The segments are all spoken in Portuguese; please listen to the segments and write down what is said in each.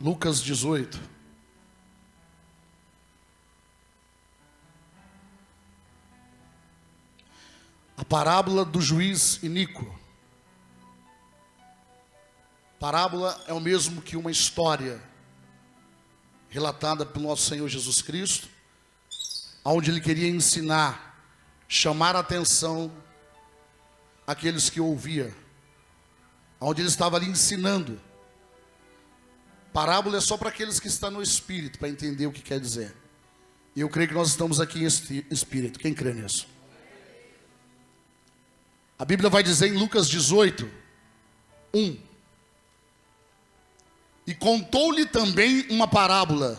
Lucas 18. A parábola do juiz iníquo. Parábola é o mesmo que uma história relatada pelo nosso Senhor Jesus Cristo, onde ele queria ensinar, chamar a atenção àqueles que ouvia, onde ele estava ali ensinando. Parábola é só para aqueles que estão no Espírito, para entender o que quer dizer. E eu creio que nós estamos aqui em Espírito. Quem crê nisso? A Bíblia vai dizer em Lucas 18, 1. E contou-lhe também uma parábola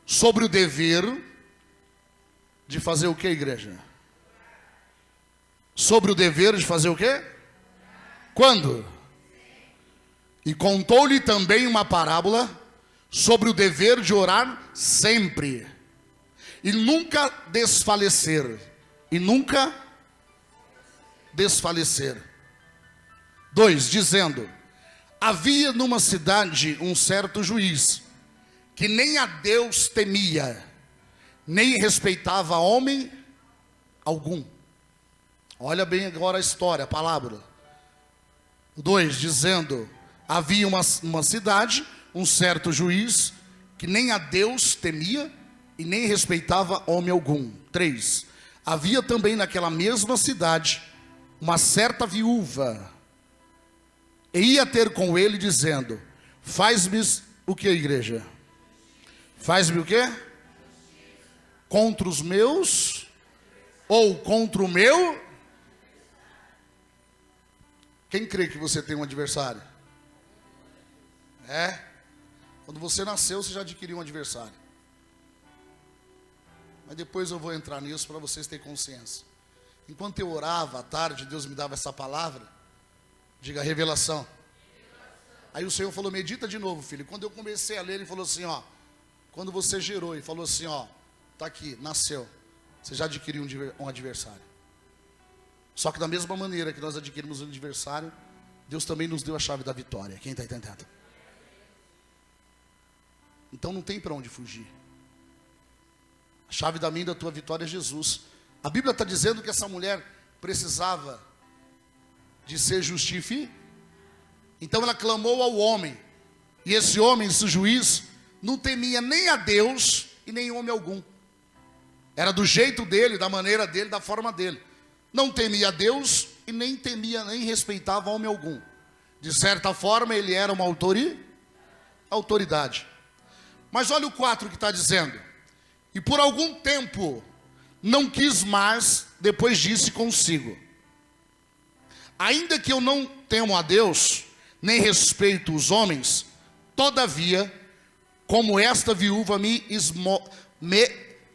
sobre o dever de fazer o que, igreja? Sobre o dever de fazer o quê? Quando? E contou-lhe também uma parábola sobre o dever de orar sempre e nunca desfalecer. E nunca desfalecer. 2, dizendo: havia numa cidade um certo juiz, que nem a Deus temia, nem respeitava homem algum. Olha bem agora a história, a palavra. 2, dizendo: havia uma cidade, um certo juiz, que nem a Deus temia, e nem respeitava homem algum. 3, havia também naquela mesma cidade, uma certa viúva, e ia ter com ele, dizendo: faz-me o que, igreja? Faz-me o que? Contra os meus, ou contra o meu? Quem crê que você tem um adversário? É? Quando você nasceu, você já adquiriu um adversário. Mas depois eu vou entrar nisso para vocês terem consciência. Enquanto eu orava à tarde, Deus me dava essa palavra. Diga revelação. Aí o Senhor falou: medita de novo, filho. Quando eu comecei a ler, ele falou assim, ó. Quando você gerou, ele falou assim, ó. Tá aqui, nasceu. Você já adquiriu um adversário. Só que da mesma maneira que nós adquirimos um adversário, Deus também nos deu a chave da vitória. Quem está entendendo? Então não tem para onde fugir. A chave da minha e da tua vitória é Jesus. A Bíblia está dizendo que essa mulher precisava de ser justificada. Então ela clamou ao homem. E esse homem, esse juiz, não temia nem a Deus e nem homem algum. Era do jeito dele, da maneira dele, da forma dele. Não temia a Deus e nem respeitava homem algum. De certa forma ele era uma autoridade. Mas olha o 4 que está dizendo: e por algum tempo não quis mais, depois disse consigo: ainda que eu não temo a Deus, nem respeito os homens, todavia, como esta viúva me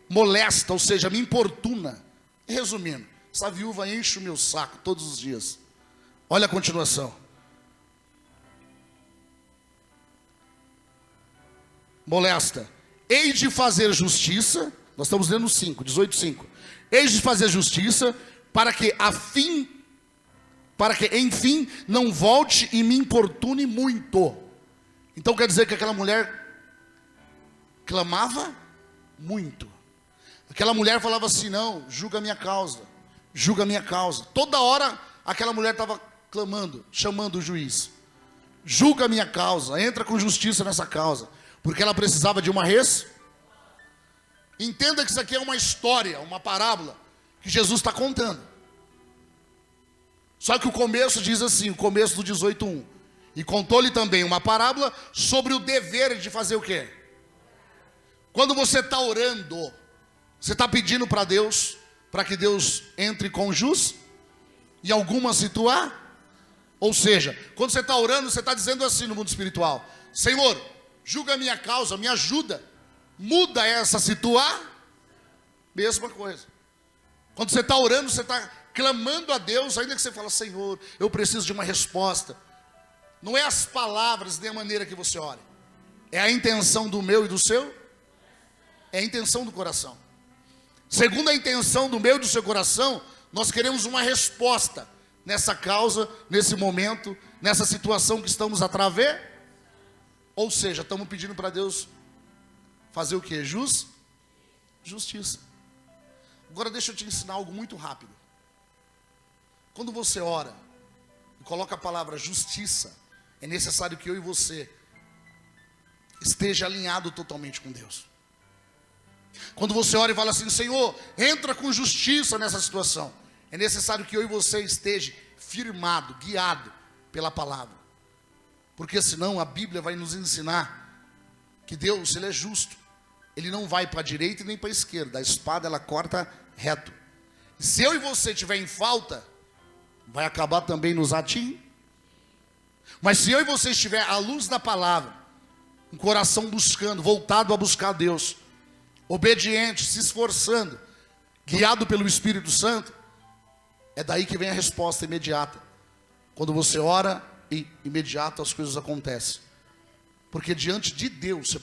molesta, ou seja, me importuna. Resumindo, essa viúva enche o meu saco todos os dias. Olha a continuação. Molesta. Hei de fazer justiça. Nós estamos lendo 5, 18:5. Hei de fazer justiça para que enfim não volte e me importune muito. Então quer dizer que aquela mulher clamava muito. Aquela mulher falava assim: não, julga a minha causa, julga a minha causa. Toda hora aquela mulher estava clamando, chamando o juiz: julga a minha causa, entra com justiça nessa causa. Porque ela precisava de uma Entenda que isso aqui é uma história, uma parábola que Jesus está contando. Só que o começo diz assim, o começo do 18:1. E contou-lhe também uma parábola sobre o dever de fazer o quê? Quando você está orando, você está pedindo para Deus, para que Deus entre com justiça em alguma situação. Ou seja, quando você está orando, você está dizendo assim no mundo espiritual: Senhor, julga a minha causa, me ajuda, muda essa situação. Mesma coisa. Quando você está orando, você está clamando a Deus, ainda que você fala: Senhor, eu preciso de uma resposta. Não é as palavras nem a maneira que você ore, é a intenção do meu e do seu. É a intenção do coração. Segundo a intenção do meu e do seu coração, nós queremos uma resposta nessa causa, nesse momento, nessa situação que estamos atravessando. Ou seja, estamos pedindo para Deus fazer o quê? Justiça. Agora deixa eu te ensinar algo muito rápido. Quando você ora e coloca a palavra justiça, é necessário que eu e você esteja alinhado totalmente com Deus. Quando você ora e fala assim, Senhor, entra com justiça nessa situação, é necessário que eu e você esteja firmado, guiado pela palavra. Porque senão a Bíblia vai nos ensinar que Deus, Ele é justo. Ele não vai para a direita e nem para a esquerda. A espada, ela corta reto. E se eu e você estiver em falta, vai acabar também nos atingindo. Mas se eu e você estiver à luz da palavra, um coração buscando, voltado a buscar Deus, obediente, se esforçando, guiado pelo Espírito Santo, é daí que vem a resposta imediata. Quando você ora, e imediato as coisas acontecem. Porque diante de Deus,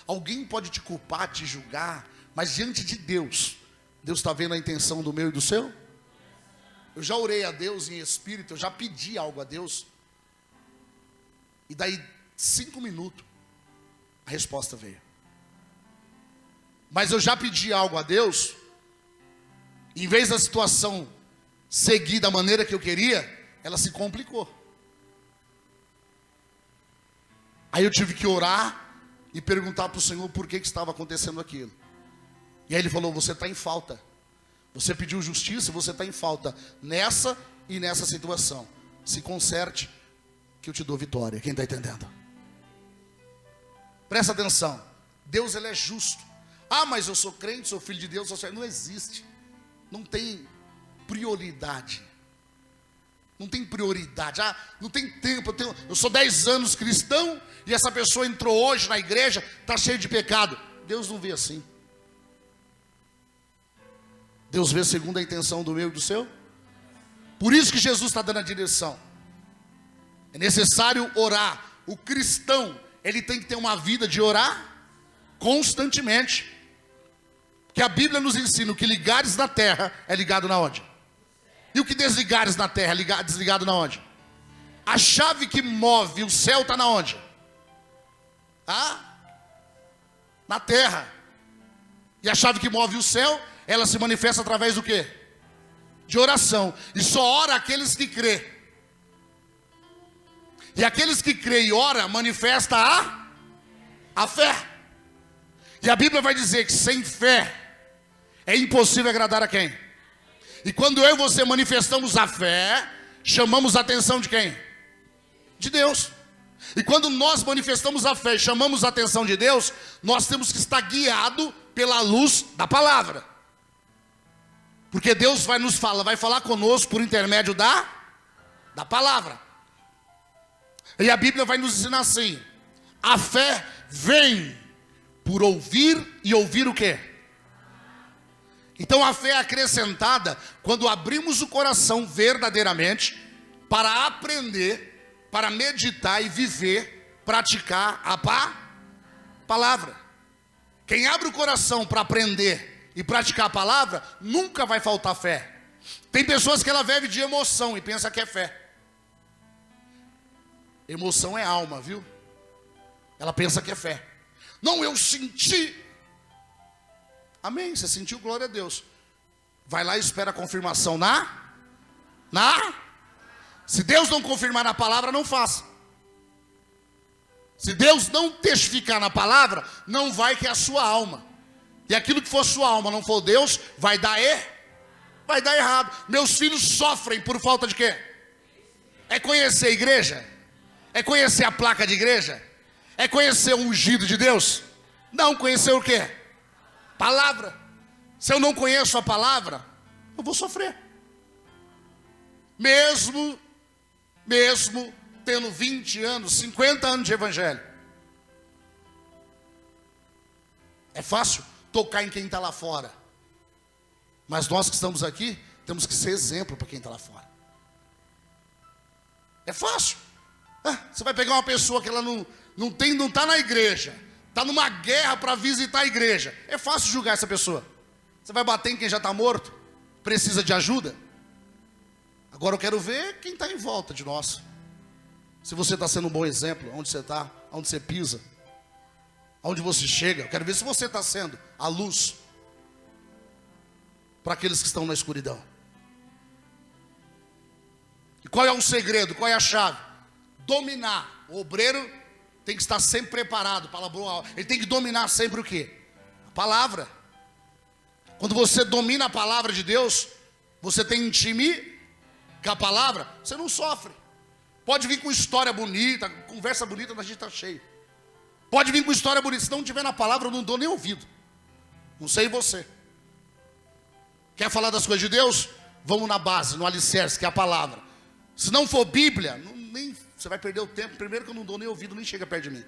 alguém pode te culpar, te julgar, mas diante de Deus, Deus está vendo a intenção do meu e do seu? Eu já orei a Deus em espírito, eu já pedi algo a Deus, e daí 5 minutos, a resposta veio. Mas eu já pedi algo a Deus, em vez da situação seguir da maneira que eu queria, ela se complicou. Aí eu tive que orar e perguntar para o Senhor por que estava acontecendo aquilo. E aí Ele falou, você está em falta. Você pediu justiça, você está em falta nessa e nessa situação. Se conserte, que eu te dou vitória. Quem está entendendo? Presta atenção. Deus, Ele é justo. Ah, mas eu sou crente, sou filho de Deus. Não existe. Não tem prioridade. Não tem prioridade. Ah, não tem tempo. Eu sou 10 anos cristão e essa pessoa entrou hoje na igreja, está cheio de pecado. Deus não vê assim. Deus vê segundo a intenção do meu e do seu. Por isso que Jesus está dando a direção. É necessário orar. O cristão, ele tem que ter uma vida de orar constantemente. Porque a Bíblia nos ensina: o que ligares na terra é ligado na onde? E o que desligares na terra é desligado na onde? A chave que move o céu está na onde? Na terra. E a chave que move o céu, ela se manifesta através do quê? De oração. E só ora aqueles que crê. E aqueles que crê e ora, manifesta a fé. E a Bíblia vai dizer que sem fé é impossível agradar a quem? E quando eu e você manifestamos a fé, chamamos a atenção de quem? De Deus. E quando nós manifestamos a fé e chamamos a atenção de Deus, nós temos que estar guiados pela luz da palavra. Porque Deus vai falar conosco por intermédio da palavra. E a Bíblia vai nos ensinar assim: a fé vem por ouvir, e ouvir o quê? Então a fé é acrescentada quando abrimos o coração verdadeiramente para aprender, para meditar e viver, praticar a palavra. Quem abre o coração para aprender e praticar a palavra, nunca vai faltar fé. Tem pessoas que ela vive de emoção e pensa que é fé. Emoção é alma, viu? Ela pensa que é fé. Não, eu senti. Amém, você sentiu, glória a Deus. Vai lá e espera a confirmação Se Deus não confirmar na palavra, não faça. Se Deus não testificar na palavra, não vai, que é a sua alma. E aquilo que for sua alma, não for Deus, vai dar errado. Meus filhos sofrem por falta de quê? É conhecer a igreja? É conhecer a placa de igreja? É conhecer o ungido de Deus? Não, conhecer o quê? Palavra. Se eu não conheço a palavra, eu vou sofrer. Mesmo tendo 20 anos, 50 anos de evangelho. É fácil tocar em quem está lá fora. Mas nós que estamos aqui, temos que ser exemplo para quem está lá fora. É fácil. Você vai pegar uma pessoa que ela não está na igreja, está numa guerra para visitar a igreja. É fácil julgar essa pessoa. Você vai bater em quem já está morto? Precisa de ajuda? Agora eu quero ver quem está em volta de nós. Se você está sendo um bom exemplo, onde você está? onde você pisa, aonde você chega. Eu quero ver se você está sendo a luz para aqueles que estão na escuridão. E qual é o segredo? Qual é a chave? Dominar. O obreiro tem que estar sempre preparado. Ele tem que dominar sempre o quê? A palavra. Quando você domina a palavra de Deus, você tem intimidade com a palavra, você não sofre. Pode vir com história bonita, conversa bonita, a gente está cheio. Pode vir com história bonita. Se não tiver na palavra, eu não dou nem ouvido. Não sei você. Quer falar das coisas de Deus? Vamos na base, no alicerce, que é a palavra. Se não for Bíblia, você vai perder o tempo. Primeiro que eu não dou nem ouvido, nem chega perto de mim.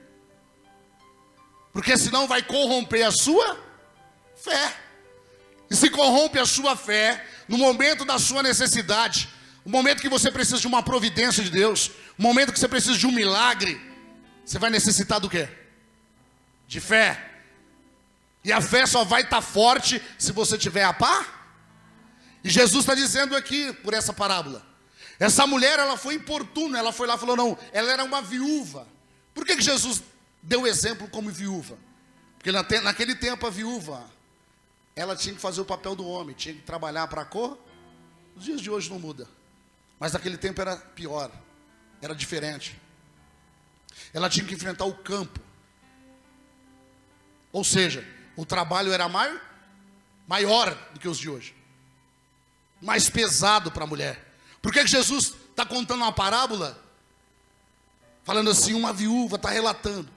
Porque senão vai corromper a sua fé. E se corrompe a sua fé, no momento da sua necessidade, no momento que você precisa de uma providência de Deus, no momento que você precisa de um milagre, você vai necessitar do quê? De fé. E a fé só vai estar forte se você tiver a paz. E Jesus está dizendo aqui, por essa parábola, essa mulher, ela foi importuna, ela foi lá e falou, não, ela era uma viúva. Por que Jesus deu exemplo como viúva? Porque naquele tempo a viúva, ela tinha que fazer o papel do homem, tinha que trabalhar para a cor. Os dias de hoje não muda, mas naquele tempo era pior, era diferente. Ela tinha que enfrentar o campo, ou seja, o trabalho era maior do que os de hoje, mais pesado para a mulher. Por que Jesus está contando uma parábola? Falando assim, uma viúva está relatando,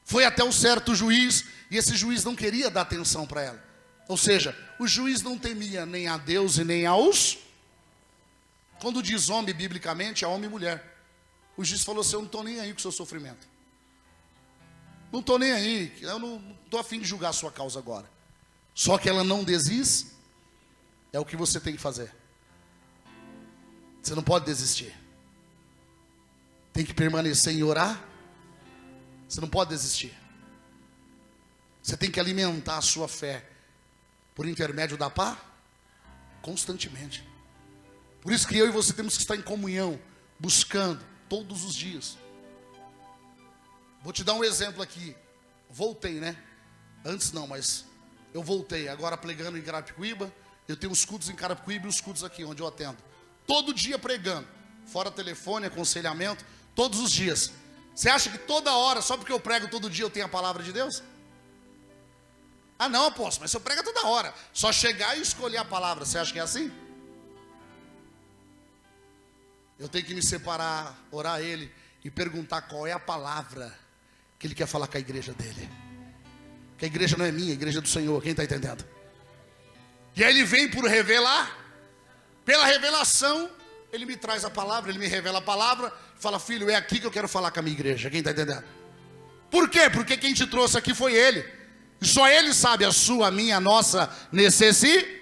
foi até um certo juiz, e esse juiz não queria dar atenção para ela. Ou seja, o juiz não temia nem a Deus e nem aos. Quando diz homem, biblicamente, é homem e mulher. O juiz falou assim, eu não estou nem aí com o seu sofrimento. Não estou nem aí, eu não estou a fim de julgar a sua causa agora. Só que ela não desiste, é o que você tem que fazer. Você não pode desistir. Tem que permanecer em orar. Você não pode desistir. Você tem que alimentar a sua fé por intermédio da paz, constantemente. Por isso que eu e você temos que estar em comunhão, buscando todos os dias. Vou te dar um exemplo aqui. Voltei, né? Antes não, mas eu voltei. Agora pregando em Carapicuíba. Eu tenho os cultos em Carapicuíba e os cultos aqui, onde eu atendo. Todo dia pregando. Fora telefone, aconselhamento. Todos os dias. Você acha que toda hora, só porque eu prego todo dia, eu tenho a palavra de Deus? Ah não, apóstolo, mas você prega toda hora. Só chegar e escolher a palavra. Você acha que é assim? Eu tenho que me separar, orar a Ele e perguntar qual é a palavra que Ele quer falar com a igreja dele. Que a igreja não é minha, a igreja é do Senhor. Quem está entendendo? E aí Ele vem por revelar. Pela revelação, Ele me traz a palavra, Ele me revela a palavra. Fala, filho, é aqui que eu quero falar com a minha igreja. Quem está entendendo? Por quê? Porque quem te trouxe aqui foi Ele. E só Ele sabe a sua, a minha, a nossa necessidade.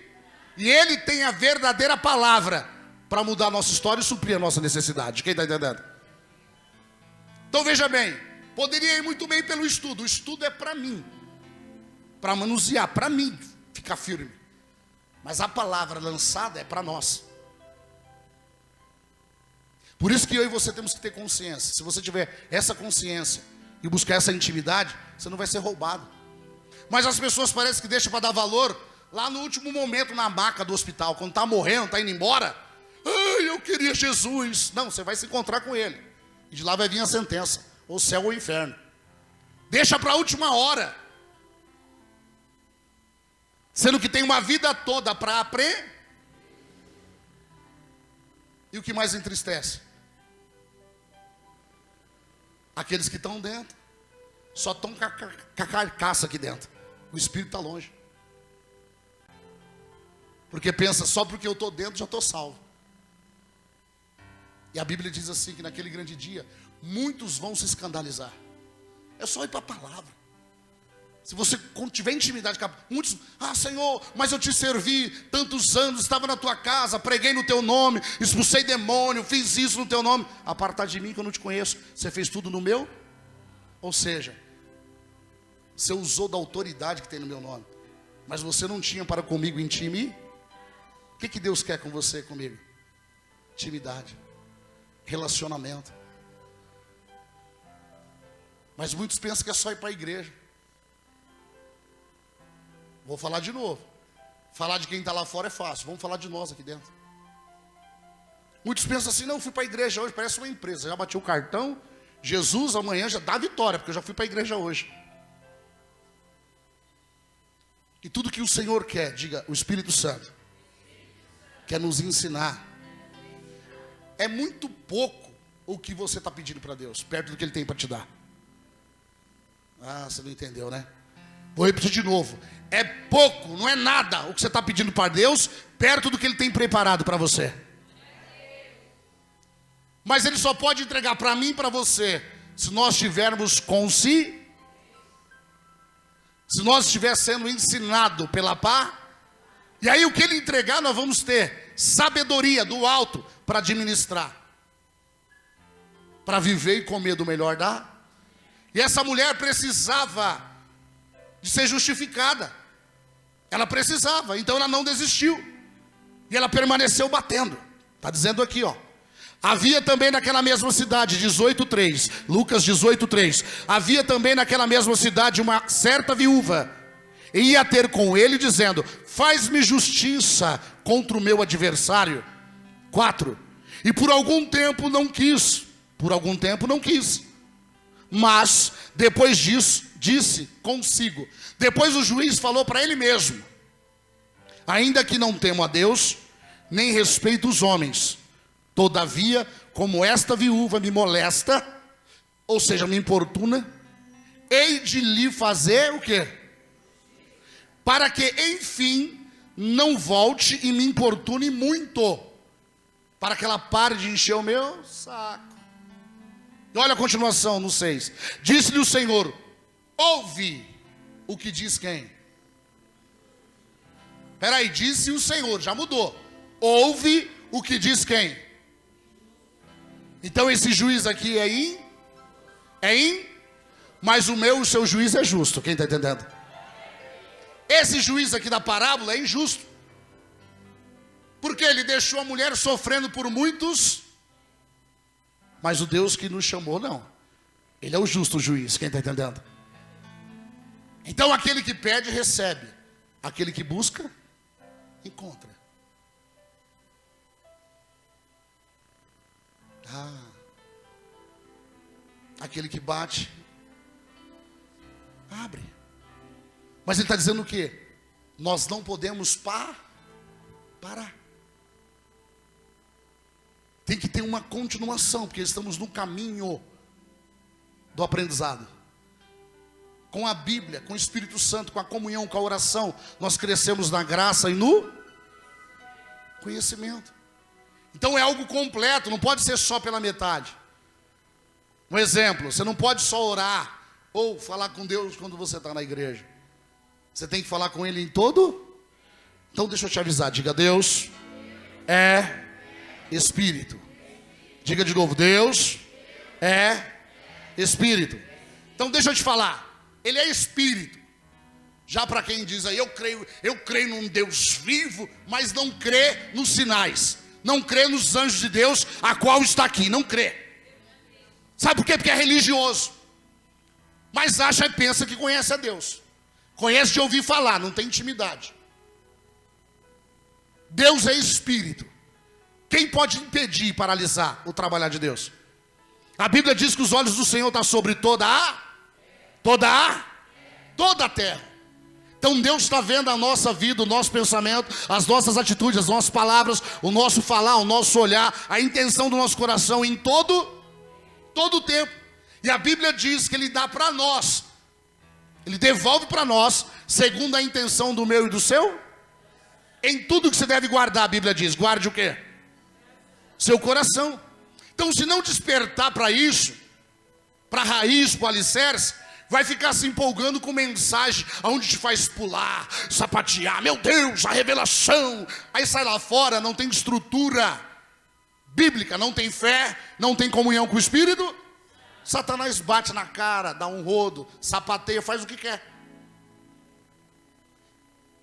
E Ele tem a verdadeira palavra para mudar a nossa história e suprir a nossa necessidade. Quem está entendendo? Então veja bem, poderia ir muito bem pelo estudo. O estudo é para mim, para manusear, para mim ficar firme. Mas a palavra lançada é para nós. Por isso que eu e você temos que ter consciência. Se você tiver essa consciência e buscar essa intimidade, você não vai ser roubado. Mas as pessoas parecem que deixam para dar valor lá no último momento na maca do hospital, quando está morrendo, está indo embora. Ai, eu queria Jesus. Não, você vai se encontrar com Ele. E de lá vai vir a sentença, ou céu ou inferno. Deixa para a última hora. Sendo que tem uma vida toda para aprender. E o que mais entristece? Aqueles que estão dentro. Só estão com a carcaça aqui dentro. O espírito está longe. Porque pensa, só porque eu estou dentro já estou salvo. E a Bíblia diz assim, que naquele grande dia, muitos vão se escandalizar. É só ir para a palavra. Se você tiver intimidade, muitos, Senhor, mas eu te servi tantos anos, estava na tua casa, preguei no teu nome, expulsei demônio, fiz isso no teu nome. Apartar de mim que eu não te conheço. Você fez tudo no meu? Ou seja, você usou da autoridade que tem no meu nome, mas você não tinha para comigo intimidade. O que Deus quer com você e comigo? Intimidade, relacionamento. Mas muitos pensam que é só ir para a igreja. Vou falar de novo. Falar de quem está lá fora é fácil. Vamos falar de nós aqui dentro. Muitos pensam assim, não, fui para a igreja hoje, parece uma empresa. Já bati o cartão, Jesus amanhã já dá vitória, porque eu já fui para a igreja hoje. E tudo que o Senhor quer, diga, o Espírito Santo, quer nos ensinar. É muito pouco o que você está pedindo para Deus, perto do que Ele tem para te dar. Ah, você não entendeu, né? Vou repetir de novo. É pouco, não é nada o que você está pedindo para Deus, perto do que Ele tem preparado para você. Mas Ele só pode entregar para mim e para você, se nós estivermos conscientes. Se nós estiver sendo ensinado pela pá, e aí o que Ele entregar, nós vamos ter sabedoria do alto para administrar, para viver e comer do melhor da. E essa mulher precisava de ser justificada. Ela precisava, então ela não desistiu. E ela permaneceu batendo. Está dizendo aqui, ó. Havia também naquela mesma cidade, 18:3, Lucas 18:3. Havia também naquela mesma cidade uma certa viúva, e ia ter com ele dizendo: faz-me justiça contra o meu adversário. 4. E por algum tempo não quis. Mas depois disso, disse consigo. Depois o juiz falou para ele mesmo: ainda que não temo a Deus, nem respeito os homens, todavia, como esta viúva me molesta, ou seja, me importuna, hei de lhe fazer o quê? Para que, enfim, não volte e me importune muito, para que ela pare de encher o meu saco. E olha a continuação no 6. Disse-lhe o Senhor: ouve o que diz quem? Peraí, disse o Senhor, já mudou. Ouve o que diz quem? Então esse juiz aqui mas o seu juiz é justo. Quem está entendendo? Esse juiz aqui da parábola é injusto, porque ele deixou a mulher sofrendo por muitos, mas o Deus que nos chamou não. Ele é o justo juiz. Quem está entendendo? Então aquele que pede recebe, aquele que busca encontra. Aquele que bate, abre. Mas ele está dizendo o quê? Nós não podemos parar. Tem que ter uma continuação, porque estamos no caminho do aprendizado. Com a Bíblia, com o Espírito Santo, com a comunhão, com a oração, nós crescemos na graça e no conhecimento. Então é algo completo, não pode ser só pela metade. Um exemplo, você não pode só orar ou falar com Deus quando você está na igreja. Você tem que falar com Ele em todo. Então deixa eu te avisar, diga: Deus é Espírito. Diga de novo: Deus é Espírito. Então deixa eu te falar, Ele é Espírito. Já para quem diz aí, eu creio num Deus vivo, mas não crê nos sinais, não crê nos anjos de Deus, a qual está aqui, não crê. Sabe por quê? Porque é religioso, mas acha e pensa que conhece a Deus. Conhece de ouvir falar, não tem intimidade. Deus é Espírito. Quem pode impedir e paralisar o trabalhar de Deus? A Bíblia diz que os olhos do Senhor estão sobre toda a terra. Então Deus está vendo a nossa vida, o nosso pensamento, as nossas atitudes, as nossas palavras, o nosso falar, o nosso olhar, a intenção do nosso coração em todo o tempo. E a Bíblia diz que Ele dá para nós, Ele devolve para nós, segundo a intenção do meu e do seu. Em tudo que você deve guardar, a Bíblia diz, guarde o quê? Seu coração. Então, se não despertar para isso, para a raiz, para o alicerce, vai ficar se empolgando com mensagem aonde te faz pular, sapatear, meu Deus, a revelação. Aí sai lá fora, não tem estrutura bíblica, não tem fé, não tem comunhão com o Espírito. Satanás bate na cara, dá um rodo, sapateia, faz o que quer.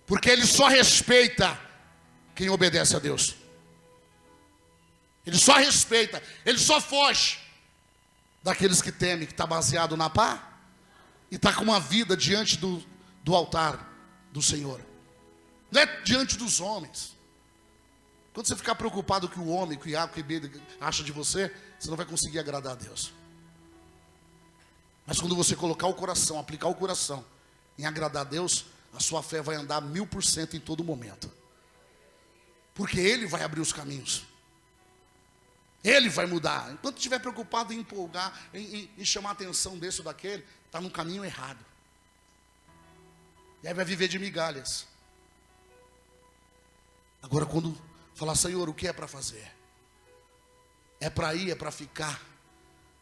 Porque ele só respeita quem obedece a Deus. Ele só respeita, ele só foge daqueles que temem, que está baseado na pá. e está com uma vida diante do altar do Senhor. Não é diante dos homens. Quando você ficar preocupado com o homem, com o A, com o B acha de você, você não vai conseguir agradar a Deus. Mas quando você colocar o coração, aplicar o coração em agradar a Deus, a sua fé vai andar 1000% em todo momento. Porque Ele vai abrir os caminhos. Ele vai mudar. Enquanto estiver preocupado em empolgar, em chamar a atenção desse ou daquele, está no caminho errado. E aí vai viver de migalhas. Agora quando falar, Senhor, o que é para fazer? É para ir, é para ficar.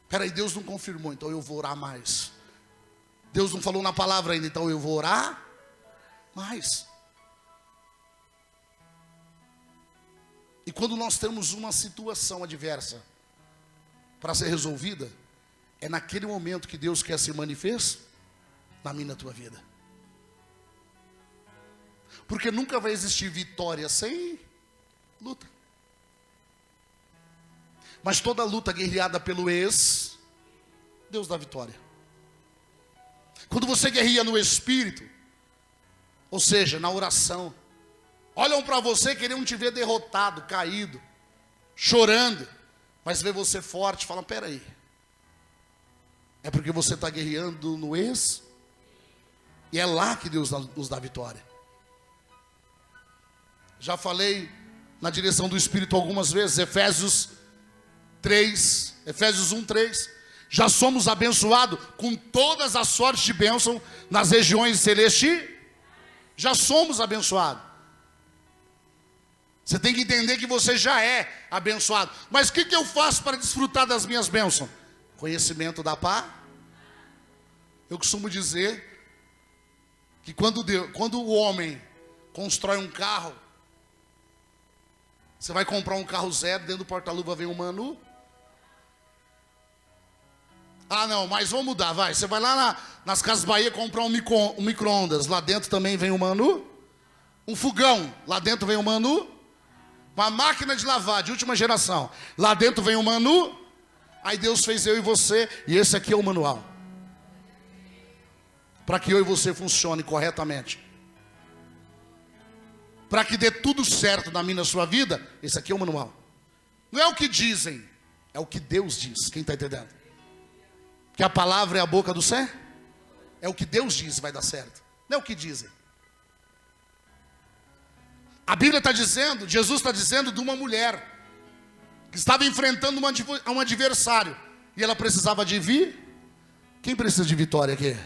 Peraí, Deus não confirmou, então eu vou orar mais. Deus não falou na palavra ainda, então eu vou orar mais. E quando nós temos uma situação adversa para ser resolvida, é naquele momento que Deus quer se manifestar na minha e na tua vida. Porque nunca vai existir vitória sem luta. Mas toda luta guerreada pelo Deus dá vitória. Quando você guerreia no Espírito, ou seja, na oração, olham para você querendo te ver derrotado, caído, chorando, mas vê você forte, falam, peraí, é porque você está guerreando no e é lá que Deus nos dá vitória. Já falei na direção do Espírito algumas vezes, Efésios 1:3, já somos abençoados com todas as sortes de bênção nas regiões celestiais, já somos abençoados. Você tem que entender que você já é abençoado. Mas o que eu faço para desfrutar das minhas bênçãos? Conhecimento da paz. Eu costumo dizer que quando o homem constrói um carro, você vai comprar um carro zero, dentro do porta-luva vem um manu. Ah não, mas vamos mudar, vai. Você vai lá nas Casas Bahia comprar um micro-ondas, lá dentro também vem um manu. Um fogão, lá dentro vem um manu. Uma máquina de lavar de última geração, lá dentro vem um manu. Aí Deus fez eu e você, e esse aqui é o manual. Para que eu e você funcione corretamente. Para que dê tudo certo na minha e na sua vida, esse aqui é o manual. Não é o que dizem, é o que Deus diz. Quem está entendendo? Que a palavra é a boca do céu. É o que Deus diz, vai dar certo. Não é o que dizem. A Bíblia está dizendo, Jesus está dizendo de uma mulher que estava enfrentando um adversário e ela precisava de vir. Quem precisa de vitória aqui?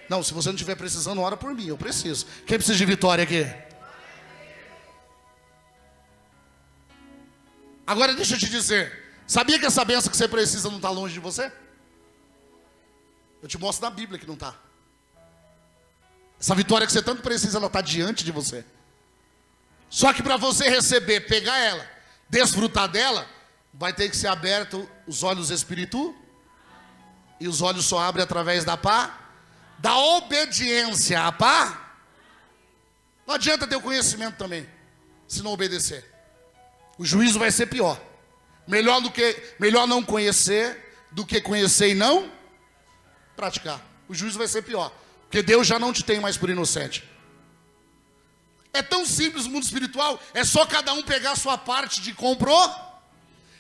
Não, se você não estiver precisando, ora por mim, eu preciso. Quem precisa de vitória aqui? Agora deixa eu te dizer, sabia que essa bênção que você precisa não está longe de você? Eu te mostro na Bíblia que não está. Essa vitória que você tanto precisa, ela está diante de você. Só que para você receber, pegar ela, desfrutar dela, vai ter que ser aberto os olhos espirituais. E os olhos só abrem através da obediência. A pá. Não adianta ter o conhecimento também, se não obedecer. O juízo vai ser pior. Melhor não conhecer do que conhecer e não praticar. O juízo vai ser pior, porque Deus já não te tem mais por inocente. É tão simples o mundo espiritual, é só cada um pegar a sua parte de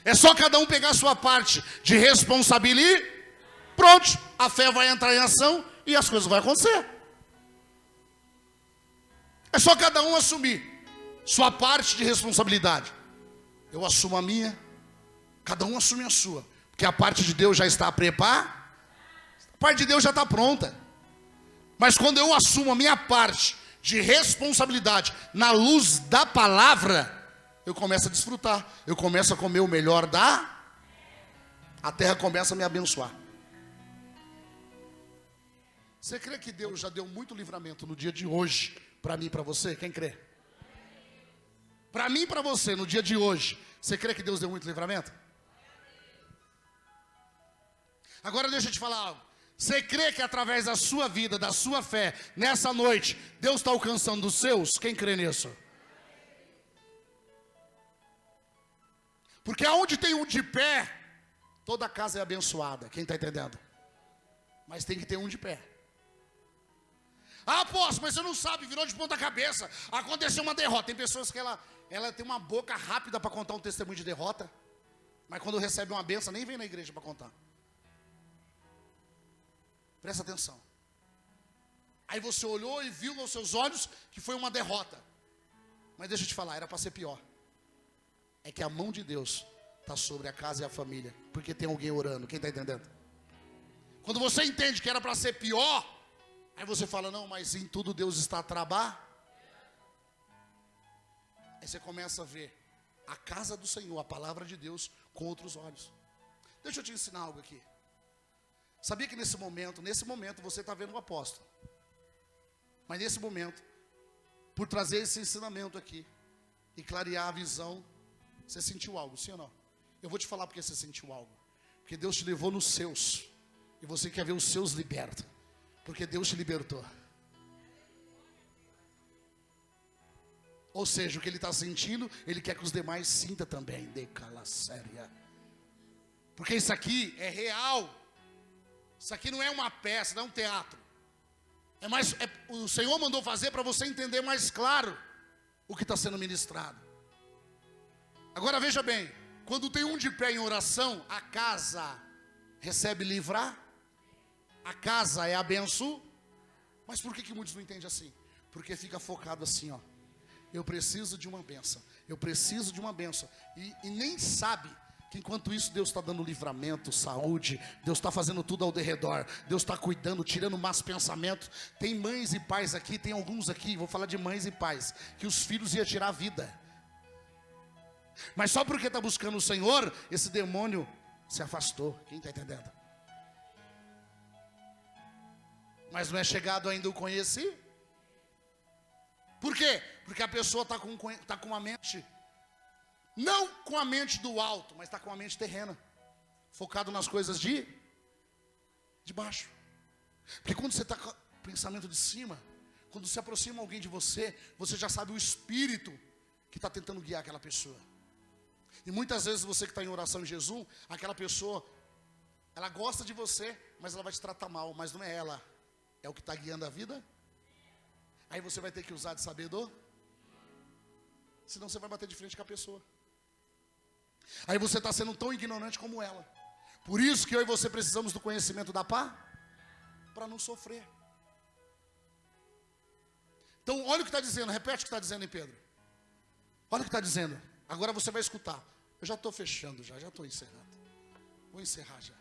é só cada um pegar a sua parte de responsabilidade. Pronto, a fé vai entrar em ação e as coisas vão acontecer. É só cada um assumir sua parte de responsabilidade. Eu assumo a minha, cada um assume a sua, porque a parte de Deus já está preparada, a parte de Deus já está pronta. Mas quando eu assumo a minha parte de responsabilidade na luz da palavra, eu começo a desfrutar, eu começo a comer o melhor a terra começa a me abençoar. Você crê que Deus já deu muito livramento no dia de hoje, para mim e para você? Quem crê? Para mim e para você, no dia de hoje, você crê que Deus deu muito livramento? Agora deixa eu te falar algo. Você crê que através da sua vida, da sua fé, nessa noite, Deus está alcançando os seus? Quem crê nisso? Porque aonde tem um de pé, toda a casa é abençoada. Quem está entendendo? mas tem que ter um de pé. Ah, apóstolo, mas você não sabe, virou de ponta cabeça, aconteceu uma derrota. Tem pessoas que ela tem uma boca rápida para contar um testemunho de derrota, mas quando recebe uma benção, nem vem na igreja para contar. Presta atenção. Aí você olhou e viu aos seus olhos que foi uma derrota. Mas deixa eu te falar, era para ser pior. É que a mão de Deus está sobre a casa e a família, porque tem alguém orando. Quem está entendendo? Quando você entende que era para ser pior, aí você fala, não, mas em tudo Deus está a trabalhar. Aí você começa a ver a casa do Senhor, a palavra de Deus, com outros olhos. Deixa eu te ensinar algo aqui. Sabia que nesse momento você está vendo o apóstolo. Mas nesse momento, por trazer esse ensinamento aqui e clarear a visão, você sentiu algo, sim ou não? Eu vou te falar porque você sentiu algo. Porque Deus te levou nos seus. E você quer ver os seus libertos. Porque Deus te libertou. Ou seja, o que ele está sentindo, ele quer que os demais sintam também. Decala séria. Porque isso aqui é real. Isso aqui não é uma peça, não é um teatro. O Senhor mandou fazer para você entender mais claro o que está sendo ministrado. Agora veja bem, quando tem um de pé em oração, a casa recebe livrar, a casa é abençoada. Mas por que muitos não entendem assim? Porque fica focado assim, ó. Eu preciso de uma bênção, eu preciso de uma bênção. E nem sabe que enquanto isso Deus está dando livramento, saúde, Deus está fazendo tudo ao derredor, Deus está cuidando, tirando más pensamentos. Tem mães e pais aqui, tem alguns aqui, vou falar de mães e pais, que os filhos iam tirar a vida. Mas só porque está buscando o Senhor, esse demônio se afastou. Quem está entendendo? Mas não é chegado ainda o conheci. Por quê? Porque a pessoa está com uma mente, não com a mente do alto, mas está com a mente terrena, focado nas coisas de baixo. Porque quando você está com o pensamento de cima, quando se aproxima alguém de você, você já sabe o espírito que está tentando guiar aquela pessoa. E muitas vezes você que está em oração em jejum, aquela pessoa, ela gosta de você, mas ela vai te tratar mal. Mas não é ela, é o que está guiando a vida. Aí você vai ter que usar de sabedor, senão você vai bater de frente com a pessoa. Aí você está sendo tão ignorante como ela. Por isso que eu e você precisamos do conhecimento da pá, para não sofrer. Então olha o que está dizendo, repete o que está dizendo em Pedro. Olha o que está dizendo. Agora você vai escutar. Eu já estou fechando, já estou encerrando. Vou encerrar já.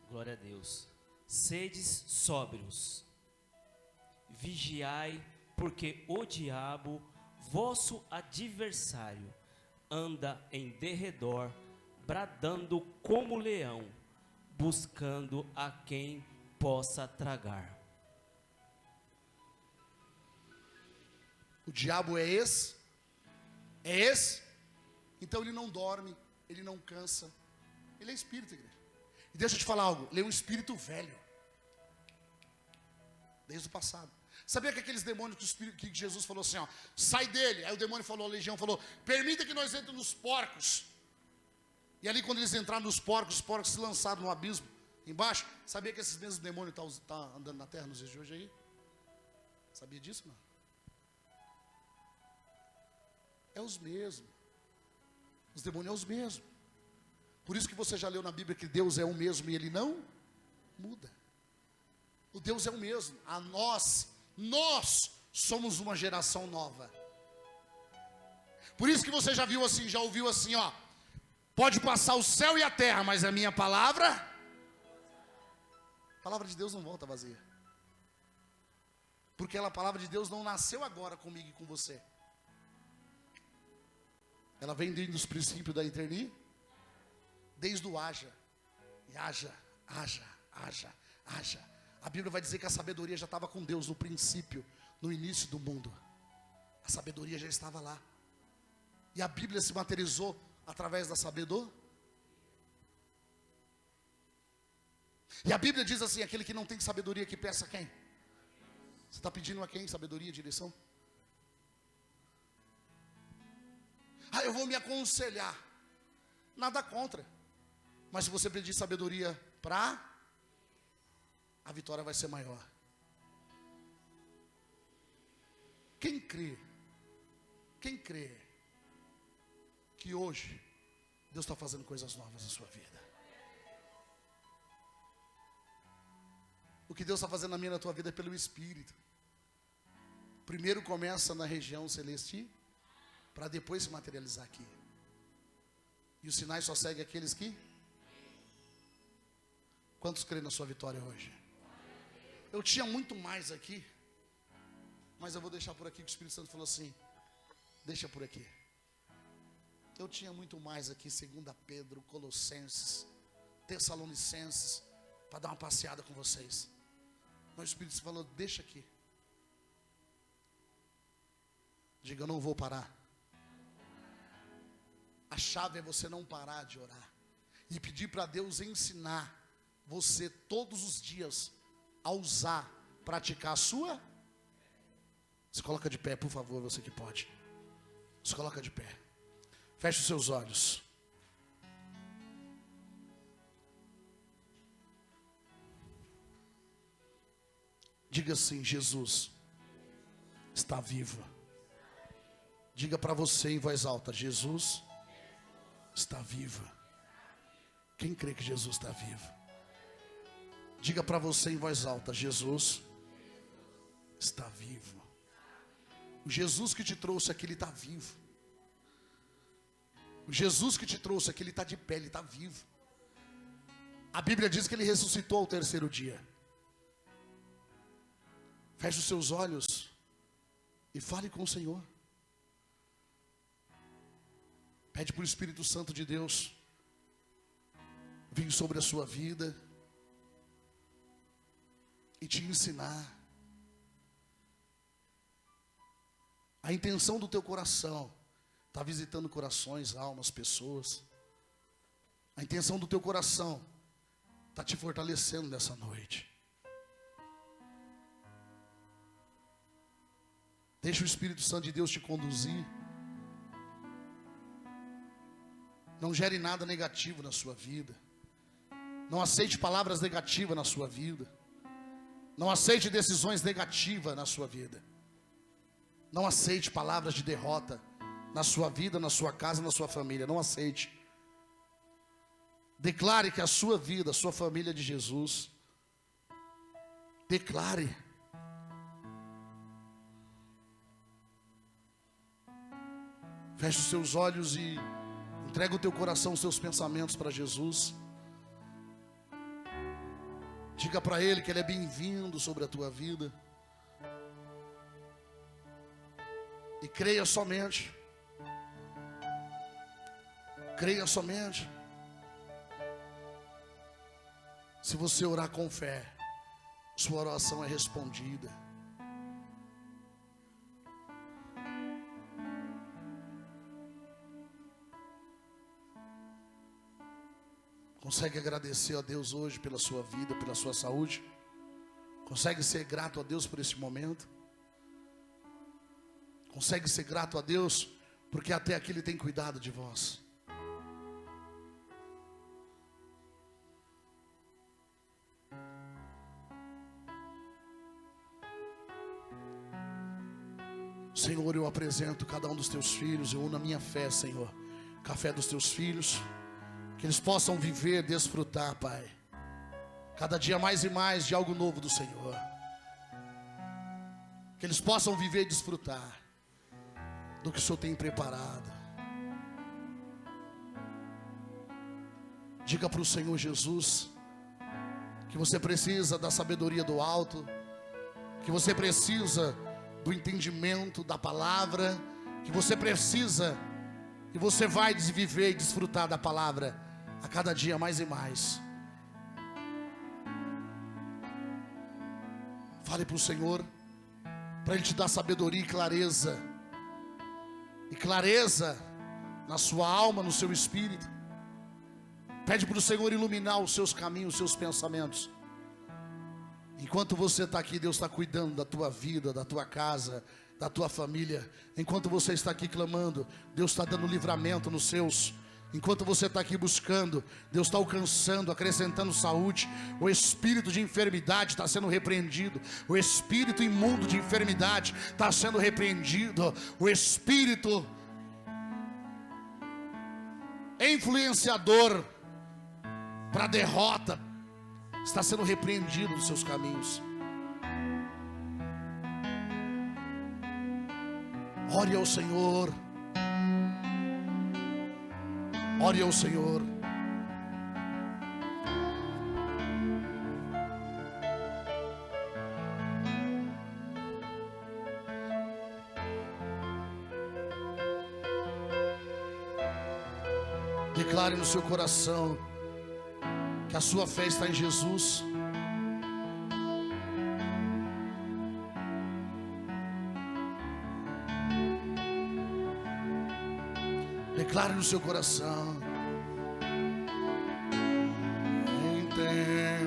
Glória a Deus. Sedes sóbrios, vigiai, porque o diabo, vosso adversário, anda em derredor, bradando como leão, buscando a quem possa tragar. O diabo é esse? É esse? Então ele não dorme, ele não cansa. Ele é espírito, igreja. E deixa eu te falar algo, ele é um espírito velho. Desde o passado. Sabia que aqueles demônios que Jesus falou assim, ó, sai dele. Aí o demônio falou, a legião falou, permita que nós entremos nos porcos. E ali quando eles entraram nos porcos, os porcos se lançaram no abismo, embaixo. Sabia que esses mesmos demônios estão andando na terra nos dias de hoje aí? Sabia disso, não? É os mesmos. Os demônios é os mesmos. Por isso que você já leu na Bíblia que Deus é o mesmo e Ele não muda. O Deus é o mesmo. Nós somos uma geração nova. Por isso que você já viu assim, já ouviu assim, ó. Pode passar o céu e a terra, mas a minha palavra, a palavra de Deus não volta vazia. Porque a palavra de Deus não nasceu agora comigo e com você. Ela vem desde os princípios da eternidade, desde o haja. E haja. A Bíblia vai dizer que a sabedoria já estava com Deus no princípio, no início do mundo. A sabedoria já estava lá. E a Bíblia se materializou através da sabedoria. E a Bíblia diz assim, aquele que não tem sabedoria que peça a quem? Você está pedindo a quem sabedoria, direção? Ah, eu vou me aconselhar. Nada contra. Mas se você pedir sabedoria a vitória vai ser maior. Quem crê que hoje Deus está fazendo coisas novas na sua vida? O que Deus está fazendo na minha e na tua vida é pelo Espírito. Primeiro começa na região celeste, para depois se materializar aqui. E os sinais só seguem aqueles que... Quantos creem na sua vitória hoje? Eu tinha muito mais aqui, mas eu vou deixar por aqui, que o Espírito Santo falou assim, deixa por aqui. Eu tinha muito mais aqui, 2 Pedro, Colossenses, Tessalonicenses, para dar uma passeada com vocês. Mas o Espírito Santo falou, deixa aqui. Diga, eu não vou parar. A chave é você não parar de orar e pedir para Deus ensinar você todos os dias a usar, praticar a sua. Se coloca de pé, por favor, você que pode. Se coloca de pé. Feche os seus olhos. Diga assim, Jesus está vivo. Diga para você em voz alta, Jesus está vivo. Quem crê que Jesus está vivo? Diga para você em voz alta, Jesus está vivo. O Jesus que te trouxe aqui, Ele está vivo. O Jesus que te trouxe aqui, Ele está de pé, Ele está vivo. A Bíblia diz que Ele ressuscitou ao terceiro dia. Feche os seus olhos e fale com o Senhor. Pede para o Espírito Santo de Deus vir sobre a sua vida e te ensinar. A intenção do teu coração está visitando corações, almas, pessoas. A intenção do teu coração está te fortalecendo nessa noite. Deixa o Espírito Santo de Deus te conduzir. Não gere nada negativo na sua vida. Não aceite palavras negativas na sua vida. Não aceite decisões negativas na sua vida. Não aceite palavras de derrota na sua vida, na sua casa, na sua família. Não aceite. Declare que a sua vida, a sua família é de Jesus. Declare. Feche os seus olhos e entrega o teu coração, os seus pensamentos para Jesus. Diga para Ele que Ele é bem-vindo sobre a tua vida. E creia somente. Creia somente. Se você orar com fé, sua oração é respondida. Consegue agradecer a Deus hoje pela sua vida, pela sua saúde? Consegue ser grato a Deus por esse momento? Consegue ser grato a Deus porque até aqui Ele tem cuidado de vós? Senhor, eu apresento cada um dos teus filhos, eu uno a minha fé, Senhor, com a fé dos teus filhos, que eles possam viver, desfrutar, Pai, cada dia mais e mais de algo novo do Senhor. Que eles possam viver e desfrutar do que o Senhor tem preparado. Diga para o Senhor Jesus que você precisa da sabedoria do alto, que você precisa do entendimento da palavra, que você precisa, e você vai viver e desfrutar da palavra a cada dia mais e mais. Fale para o Senhor, para Ele te dar sabedoria e clareza na sua alma, no seu espírito. Pede para o Senhor iluminar os seus caminhos, os seus pensamentos. Enquanto você está aqui, Deus está cuidando da tua vida, da tua casa, da tua família. Enquanto você está aqui clamando, Deus está dando livramento nos seus Enquanto você está aqui buscando, Deus está alcançando, acrescentando saúde. O espírito de enfermidade está sendo repreendido. O espírito imundo de enfermidade está sendo repreendido. O espírito influenciador para derrota está sendo repreendido dos seus caminhos. Ore ao Senhor. Ore ao Senhor. Declare no seu coração que a sua fé está em Jesus. Declare no seu coração. Entenda.